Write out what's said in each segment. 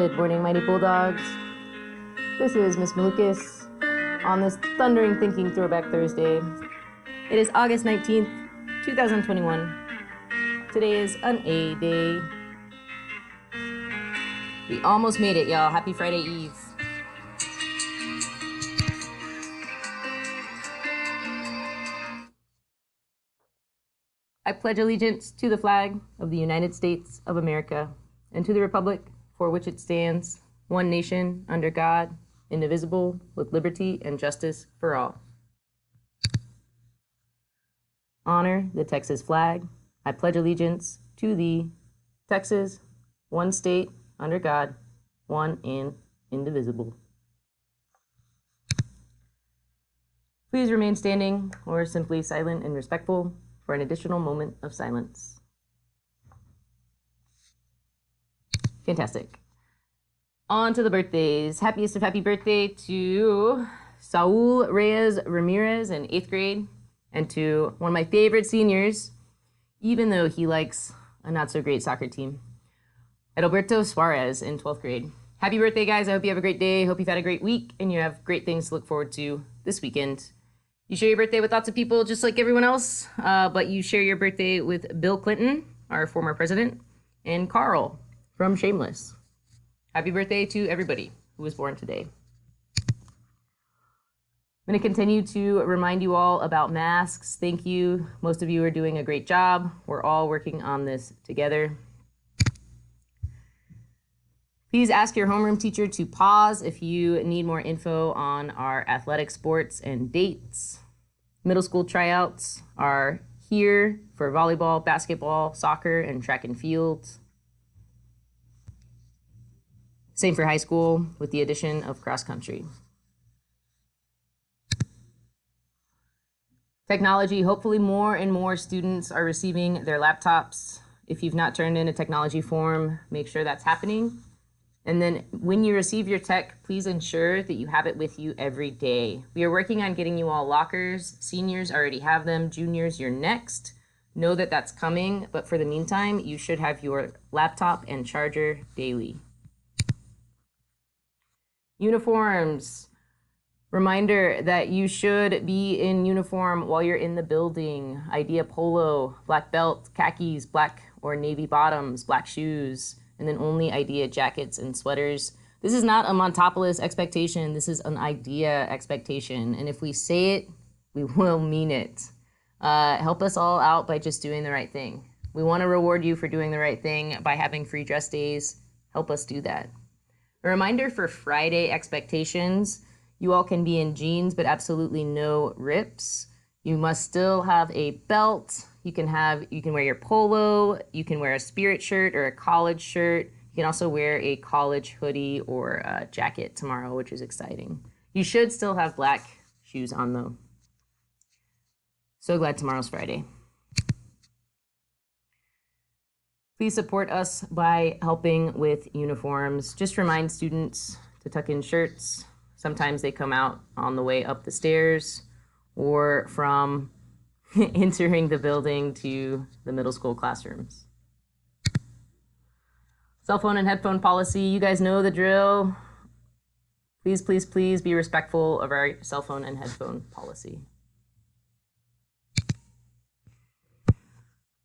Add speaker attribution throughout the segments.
Speaker 1: Good morning, mighty bulldogs. This is Miss Malukas on this Thundering Thinking Throwback Thursday. It is August 19th, 2021. Today is an A day. We almost made it, y'all. Happy Friday Eve. I pledge allegiance to the flag of the United States of America and to the republic for which it stands, one nation, under God, indivisible, with liberty and justice for all. Honor the Texas flag. I pledge allegiance to the Texas, one state, under God, one and indivisible. Please remain standing or simply silent and respectful for an additional moment of silence. Fantastic. On to the birthdays. Happiest of happy birthday to Saul Reyes Ramirez in 8th grade, and to one of my favorite seniors, even though he likes a not so great soccer team, Adalberto Suarez in 12th grade. Happy birthday, guys. I hope you have a great day. Hope you've had a great week and you have great things to look forward to this weekend. You share your birthday with lots of people just like everyone else, but you share your birthday with Bill Clinton, our former president, and Carl from Shameless. Happy birthday to everybody who was born today. I'm going to continue to remind you all about masks. Thank you. Most of you are doing a great job. We're all working on this together. Please ask your homeroom teacher to pause if you need more info on our athletic sports and dates. Middle school tryouts are here for volleyball, basketball, soccer, and track and field. Same for high school with the addition of cross country. Technology, hopefully more and more students are receiving their laptops. If you've not turned in a technology form, make sure that's happening. And then when you receive your tech, please ensure that you have it with you every day. We are working on getting you all lockers. Seniors already have them. Juniors, you're next. Know that that's coming, but for the meantime, you should have your laptop and charger daily. Uniforms. Reminder that you should be in uniform while you're in the building. Idea polo, black belt, khakis, black or navy bottoms, black shoes, and then only idea jackets and sweaters. This is not a Montopolis expectation. This is an idea expectation. And if we say it, we will mean it. Help us all out by just doing the right thing. We want to reward you for doing the right thing by having free dress days. Help us do that. A reminder for Friday expectations. You all can be in jeans, but absolutely no rips. You must still have a belt. You can wear your polo. You can wear a Spirit shirt or a college shirt. You can also wear a college hoodie or a jacket tomorrow, which is exciting. You should still have black shoes on though. So glad tomorrow's Friday. Please support us by helping with uniforms. Just remind students to tuck in shirts. Sometimes they come out on the way up the stairs or from entering the building to the middle school classrooms. Cell phone and headphone policy, you guys know the drill. Please, please, please be respectful of our cell phone and headphone policy.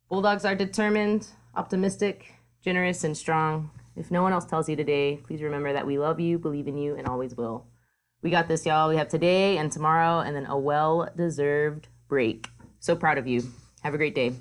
Speaker 1: Bulldogs are determined, optimistic, generous, and strong. If no one else tells you today, please remember that we love you, believe in you, and always will. We got this, y'all. We have today and tomorrow, and then a well-deserved break. So proud of you. Have a great day.